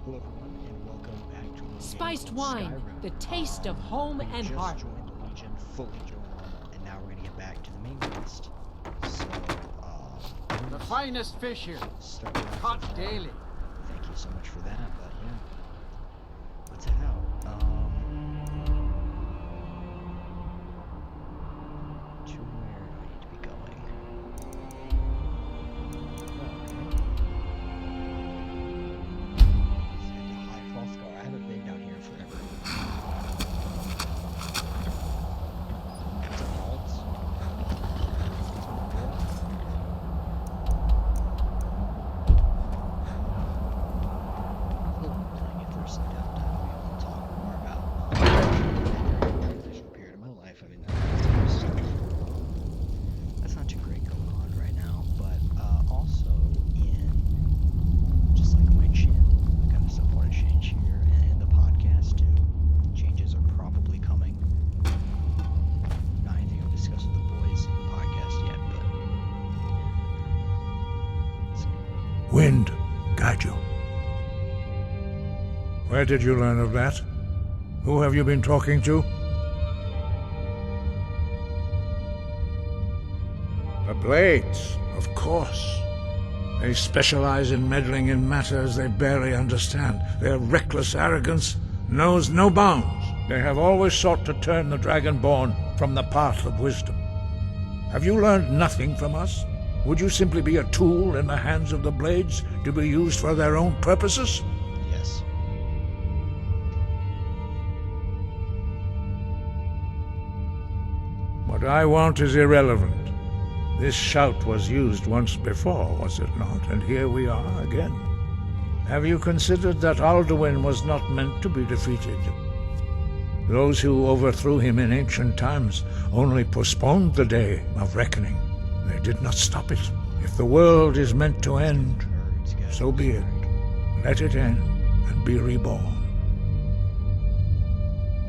Hello everyone, and welcome back to a new Spiced game called wine, Skyrim. the taste of home and just heart. joined the Legion, fully joined normal, and now we're gonna get back to the main quest. So, The finest fish here, start with caught that. daily. Thank you so much for that, but yeah. Let's head out. To where do I need to be going? I haven't been down here forever. What's up, Halts? Dang, if there's some downtime, we want to talk more about a transitional period of my life. I mean, that's not too great going on right now, but also in just like my channel, the kind of stuff I want to change here, and the podcast too. Changes are probably coming. Not anything I've discussed with the boys in the podcast yet, but Wind guide you. Where did you learn of that? Who have you been talking to? The Blades, of course. They specialize in meddling in matters they barely understand. Their reckless arrogance knows no bounds. They have always sought to turn the Dragonborn from the path of wisdom. Have you learned nothing from us? Would you simply be a tool in the hands of the Blades to be used for their own purposes? yes. What I want is irrelevant. This shout was used once before, was it not? And here we are again. Have you considered that Alduin was not meant to be defeated? Those who overthrew him in ancient times only postponed the day of reckoning. They did not stop it. If the world is meant to end, so be it. Let it end and be reborn.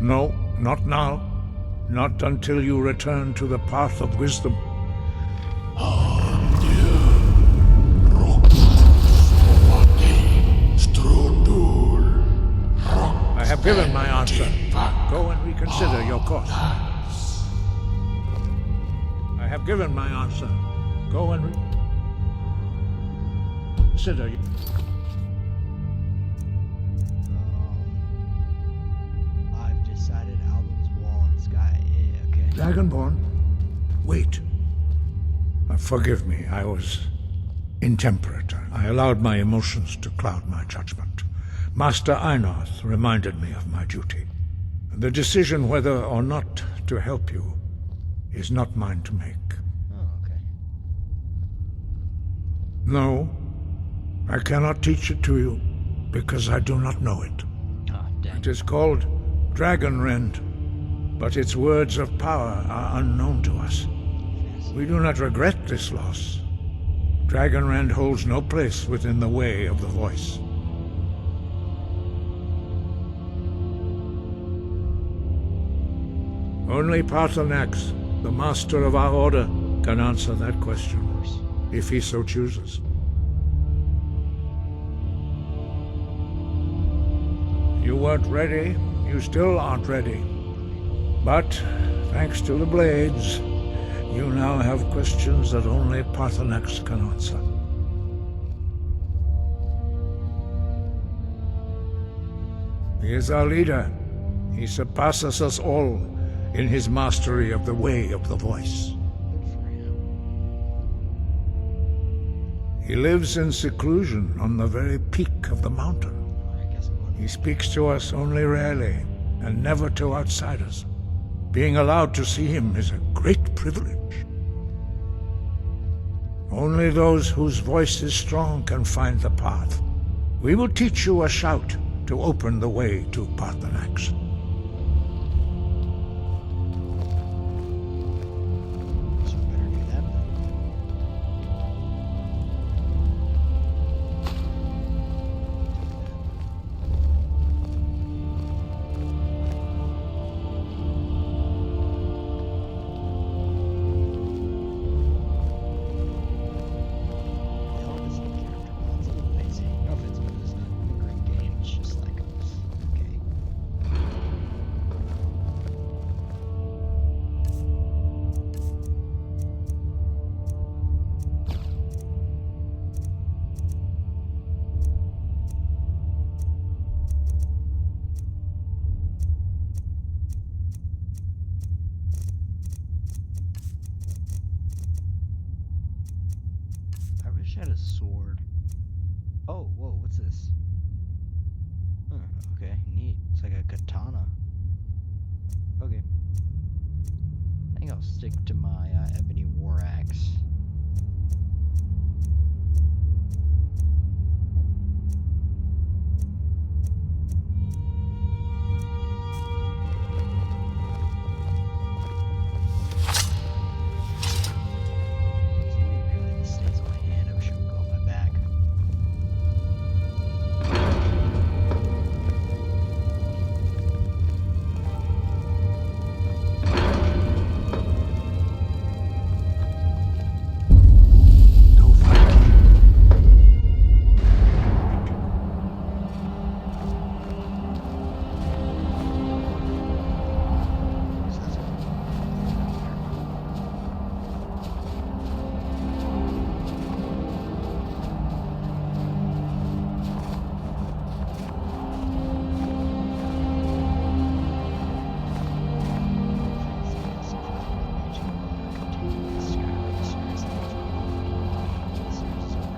No, not now. Not until you return to the path of wisdom. I have given my answer. Go and reconsider your course. I have given my answer. Go and reconsider. I've decided Alvin's Wall and Sky. Okay. Dragonborn, wait. Forgive me, I was intemperate. I allowed my emotions to cloud my judgment. Master Einarth reminded me of my duty. The decision whether or not to help you is not mine to make. Oh, okay. No, I cannot teach it to you because I do not know it. Ah, dang. It is called Dragonrend, but its words of power are unknown to us. We do not regret this loss. Dragonrend holds no place within the way of the voice. Only Paarthurnax, the master of our order, can answer that question, if he so chooses. You weren't ready, you still aren't ready. But, thanks to the Blades, you now have questions that only Paarthurnax can answer. He is our leader. He surpasses us all in his mastery of the way of the voice. Good for him. He lives in seclusion on the very peak of the mountain. I guess I'm going He speaks to us only rarely, and never to outsiders. Being allowed to see him is a great privilege. Only those whose voice is strong can find the path. We will teach you a shout to open the way to Paarthurnax. So better do that then. The hell is the character? That's a little lazy. No offense, but it's not a great game. Oh, whoa, what's this? Huh, okay, neat. It's like a katana. Okay. I think I'll stick to my ebony war axe. Really, this stays on my hand. I wish it would go on my back. No fighting. So that's what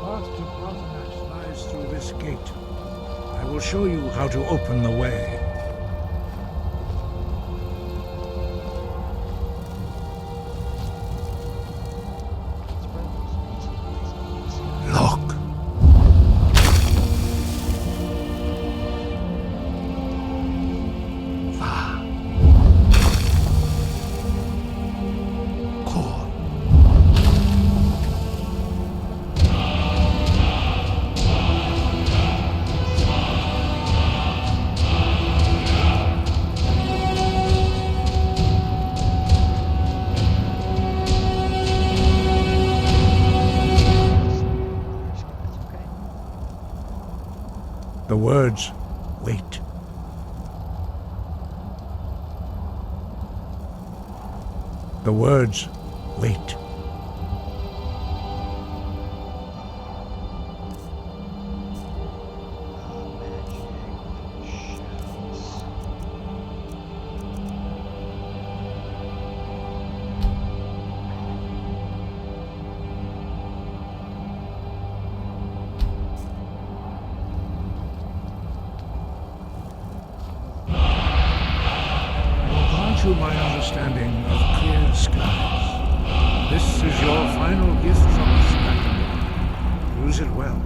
Path to Pathanax lies through this gate. I will show you how to open the way. Look. Va. Kor. The words, wait. The words, wait. To my understanding of clear skies. This is your final gift from us, Dragonborn. Use it well.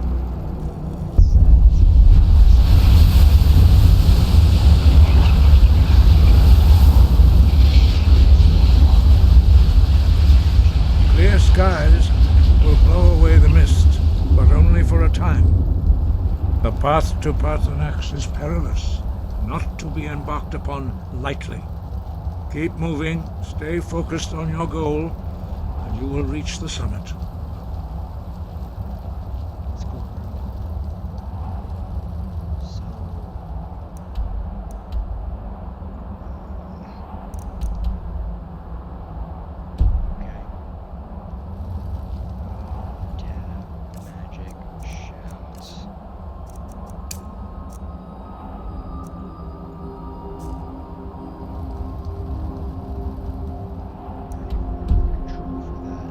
Clear skies will blow away the mist, but only for a time. The path to Pathanax is perilous, not to be embarked upon lightly. Keep moving, stay focused on your goal, and you will reach the summit. That's cool. So, okay. Tab, magic, shouts. Control for that.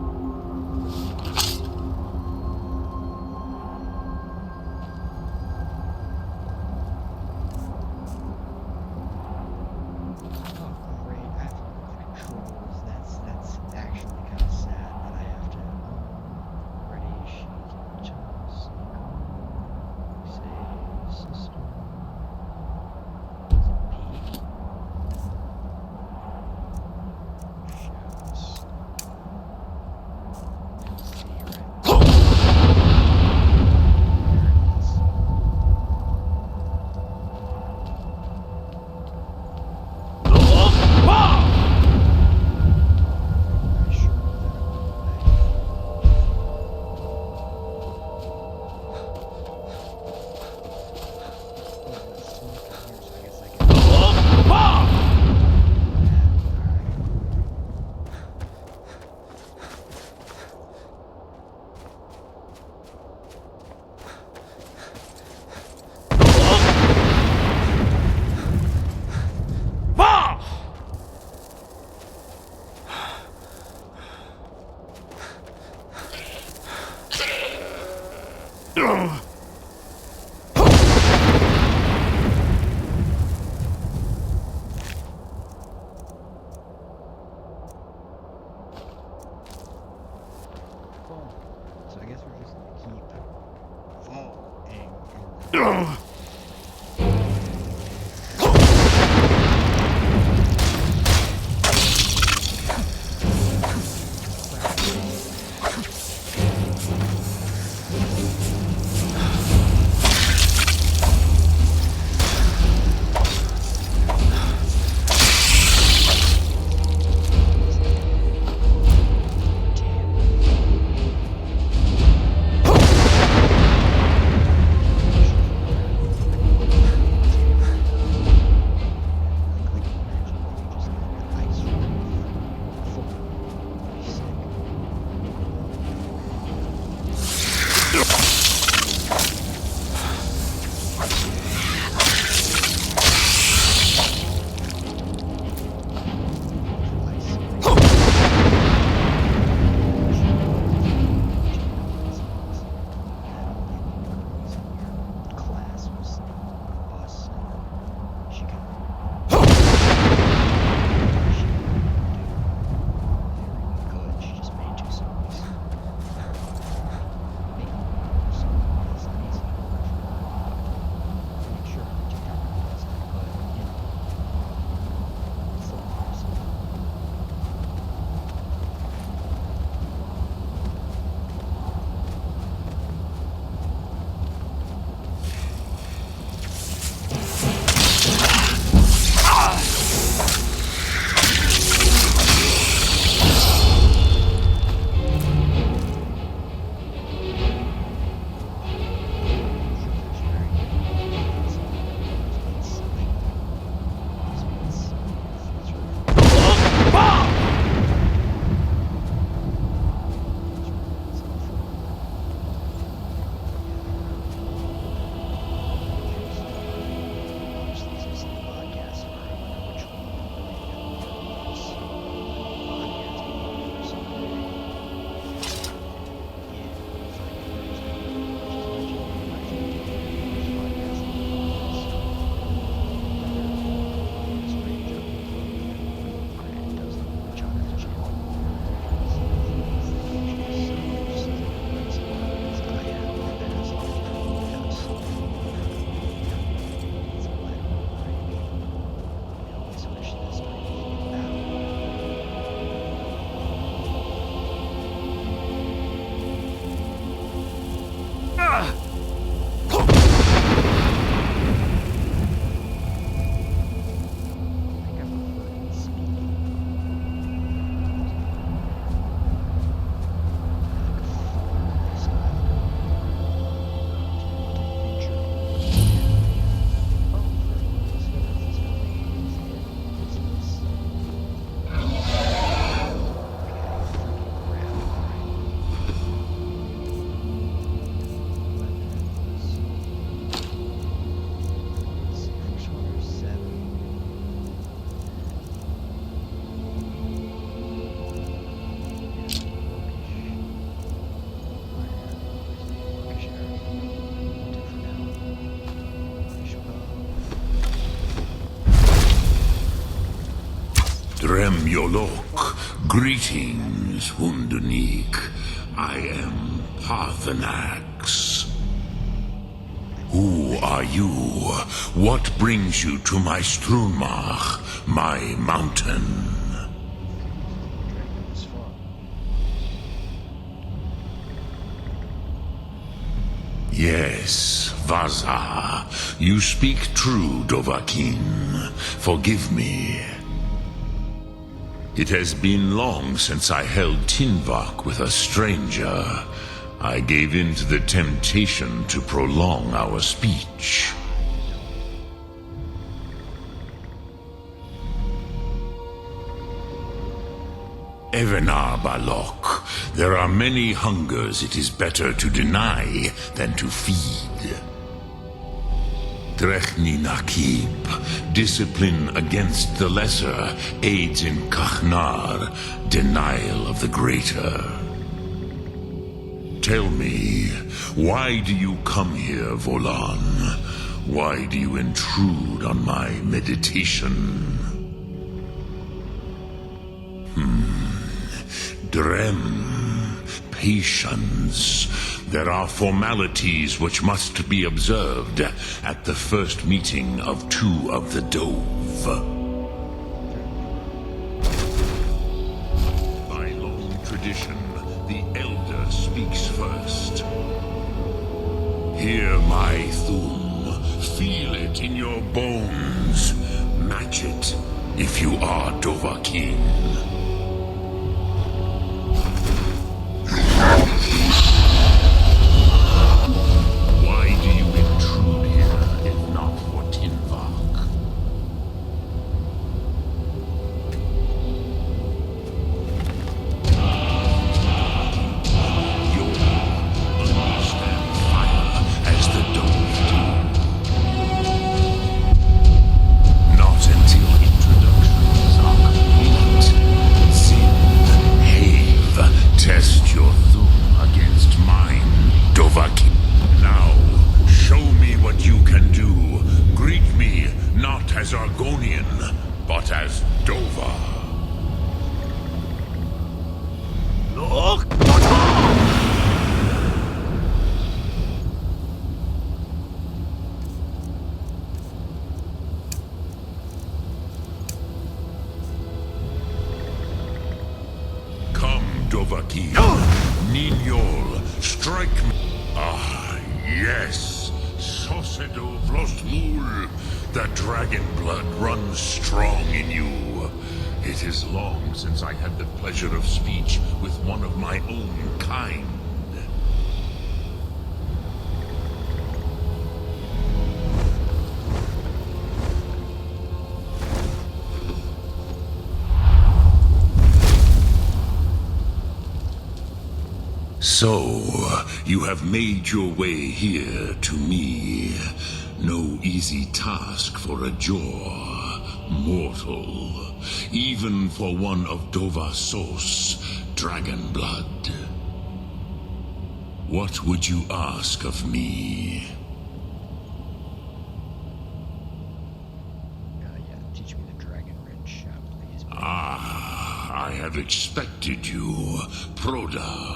Class was on the bus, and she could good. She just made 2 songs. Maybe so it's not easy to work for her, but make sure her TikTok does it, but you know, it's still impressive. Yolok, greetings, Hundunik. I am Parthenax. Who are you? What brings you to my Strunmach, my mountain? Dragon was fun. Yes, Vaza. You speak true, Dovahkiin. Forgive me. It has been long since I held Tinvak with a stranger. I gave in to the temptation to prolong our speech. Evenar Balok, there are many hungers it is better to deny than to feed. Drechni Nakib, discipline against the lesser aids in Kachnar, denial of the greater. Tell me, why do you come here, Volan? Why do you intrude on my meditation? Drem, patience. There are formalities which must be observed at the first meeting of two of the Dove. By long tradition, the Elder speaks first. Hear my Thum. Feel it in your bones. Match it if you are Dovahkiin. as Argonian, but as Dova. Look! Come, Dovaki. Ninyol, strike me. Ah, yes. Sosedo Vlostmul. The dragon blood runs strong in you. It is long since I had the pleasure of speech with one of my own kind. So, you have made your way here to me. No easy task for a Jor, mortal, even for one of Dovasos, dragon blood. What would you ask of me? Yeah, teach me the dragon wrench, please. Ah, I have expected you, Proda.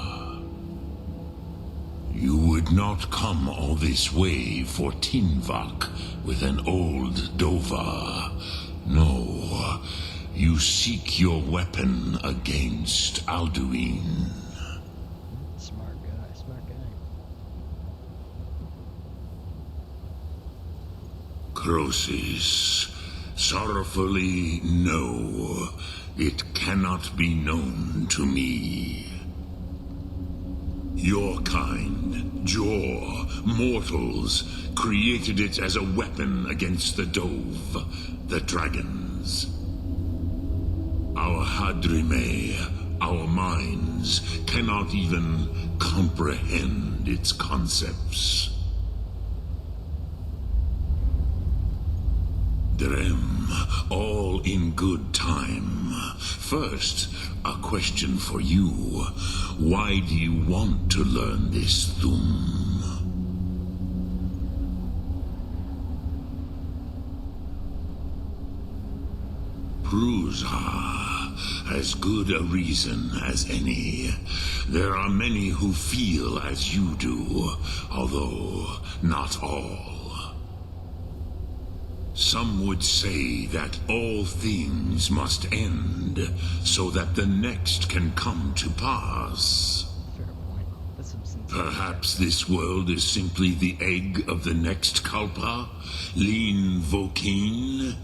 You would not come all this way for Tinvak with an old Dova. No, you seek your weapon against Alduin. Smart guy, smart guy. Croesus, sorrowfully, no. It cannot be known to me. Your kind, Jor, mortals, created it as a weapon against the Dove, the dragons. Our Hadrime, our minds, cannot even comprehend its concepts. Drem, all in good time. First, a question for you. Why do you want to learn this Thum? Prusa, as good a reason as any. There are many who feel as you do, although not all. Some would say that all things must end, so that the next can come to pass. Fair point. That's some sincere Perhaps this world is simply the egg of the next Kalpa? Lean Vokeen?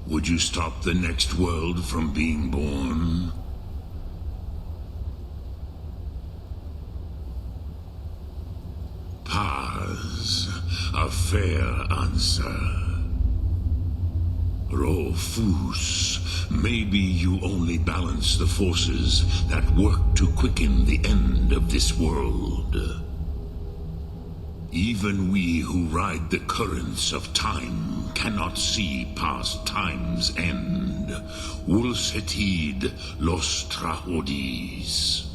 Would you stop the next world from being born? Paz, a fair answer. Rofus, maybe you only balance the forces that work to quicken the end of this world. Even we who ride the currents of time cannot see past time's end. Wulsetid los trahodis.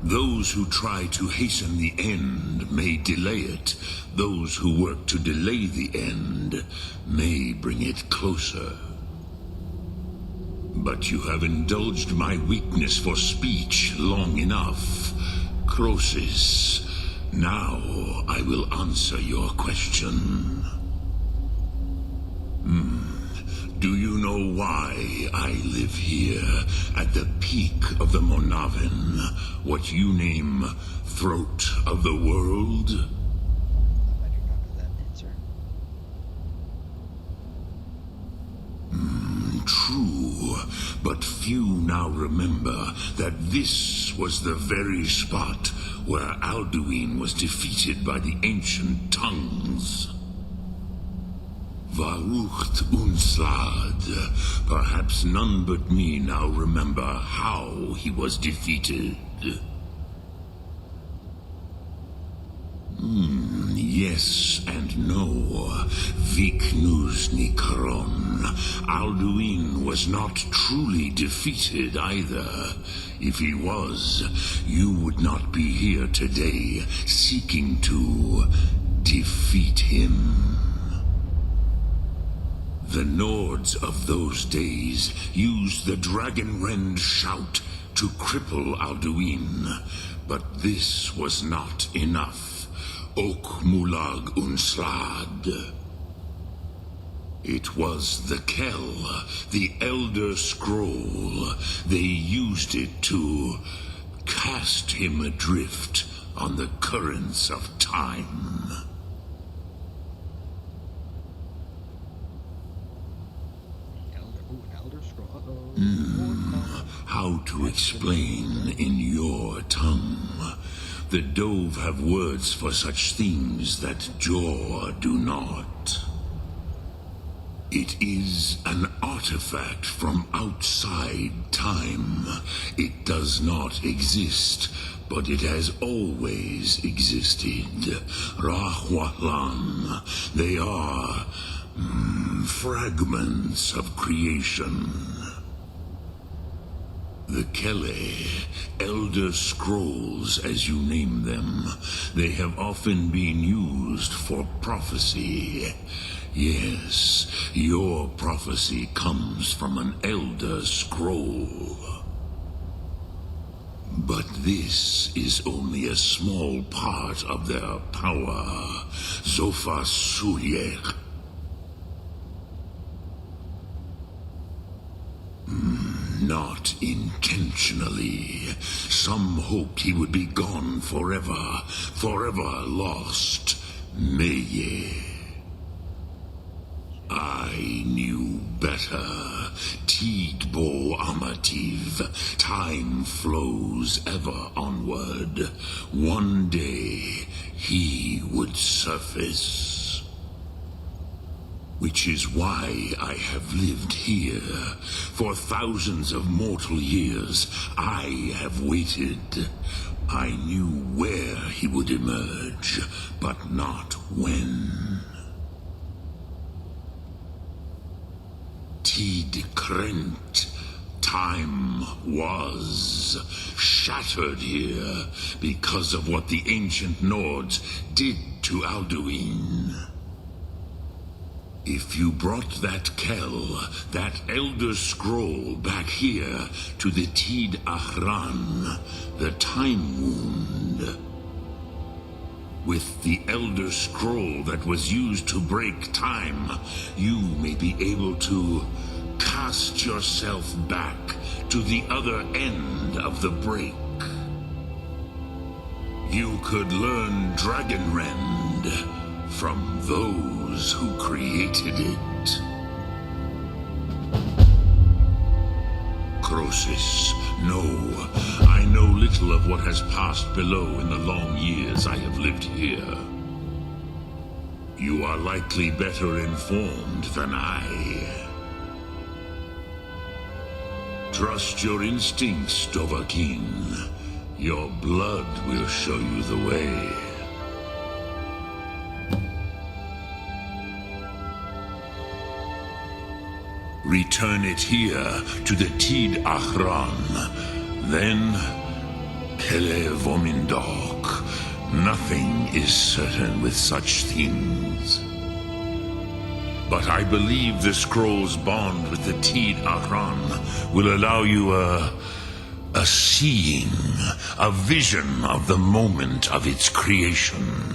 Those who try to hasten the end may delay it. Those who work to delay the end may bring it closer. But you have indulged my weakness for speech long enough. Croesus, now I will answer your question. Do you know why I live here, at the peak of the Monavin, what you name Throat of the World? I do not know that answer. True, but few now remember that this was the very spot where Alduin was defeated by the ancient tongues. Varucht Unslad. Perhaps none but me now remember how he was defeated. Yes and no. Viknus Nikaron. Alduin was not truly defeated either. If he was, you would not be here today seeking to defeat him. The Nords of those days used the Dragonrend shout to cripple Alduin, but this was not enough. Ok Mulag Unslad. It was the Kell, the Elder Scroll. They used it to cast him adrift on the currents of time. Elder Scroll. How to explain in your tongue? The Dove have words for such things that Jor do not. It is an artifact from outside time. It does not exist, but it has always existed. Rahwalan. They are fragments of creation. The Kele, Elder Scrolls as you name them, they have often been used for prophecy. Yes, your prophecy comes from an Elder Scroll. But this is only a small part of their power. Zofa Suyek. Not intentionally. Some hoped he would be gone forever, forever lost. Meye. I knew better. Tidbo Amativ. Time flows ever onward. One day, he would surface. Which is why I have lived here. For thousands of mortal years, I have waited. I knew where he would emerge, but not when. Tid Krent. Time was shattered here because of what the ancient Nords did to Alduin. If you brought that Kell, that Elder Scroll back here to the Tid Ahran, the Time Wound, with the Elder Scroll that was used to break time, you may be able to cast yourself back to the other end of the break. You could learn Dragonrend from those who created it. Croesus, no, I know little of what has passed below in the long years I have lived here. You are likely better informed than I. Trust your instincts, Dovahkiin. Your blood will show you the way. Return it here to the Tid Ahran. Then, Kele Vomindok. Nothing is certain with such things. But I believe the scroll's bond with the Tid Ahran will allow you a seeing, a vision of the moment of its creation.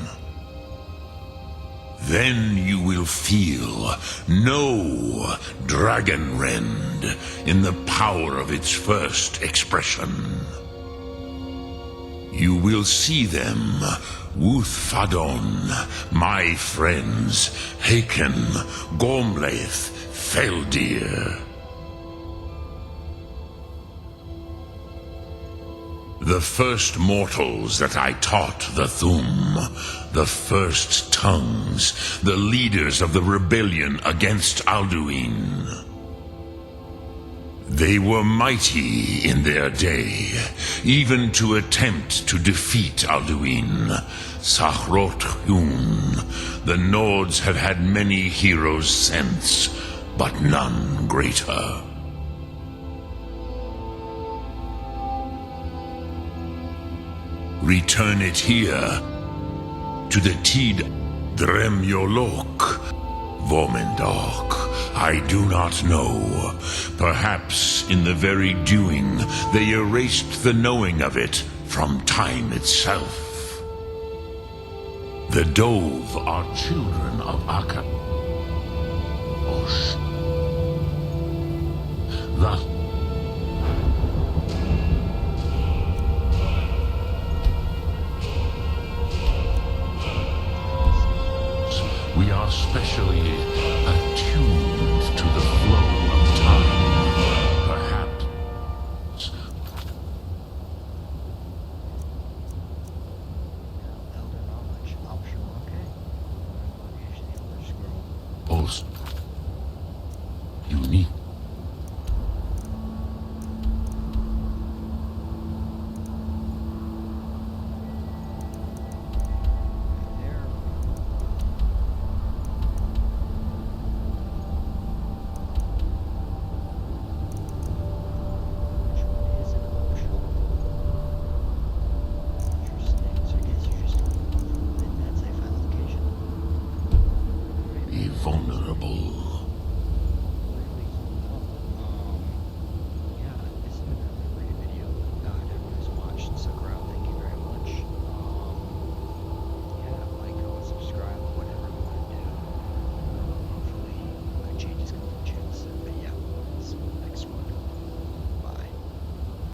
Then you will feel, know Dragonrend in the power of its first expression. You will see them, Wuthfadon, my friends, Haken, Gormlaith, Feldir. The first mortals that I taught the Thum, the first tongues, the leaders of the rebellion against Alduin. They were mighty in their day, even to attempt to defeat Alduin. Sahrot Hun, the Nords have had many heroes since, but none greater. Return it here to the Tid Dremyolok, Vomendok. I do not know. Perhaps in the very doing, they erased the knowing of it from time itself. The Dove are children of Akka. Osh. Thus, we are specially attuned to the flow of time. Perhaps Elder knowledge. Optional. Okay. Location the Elder Scroll. most unique.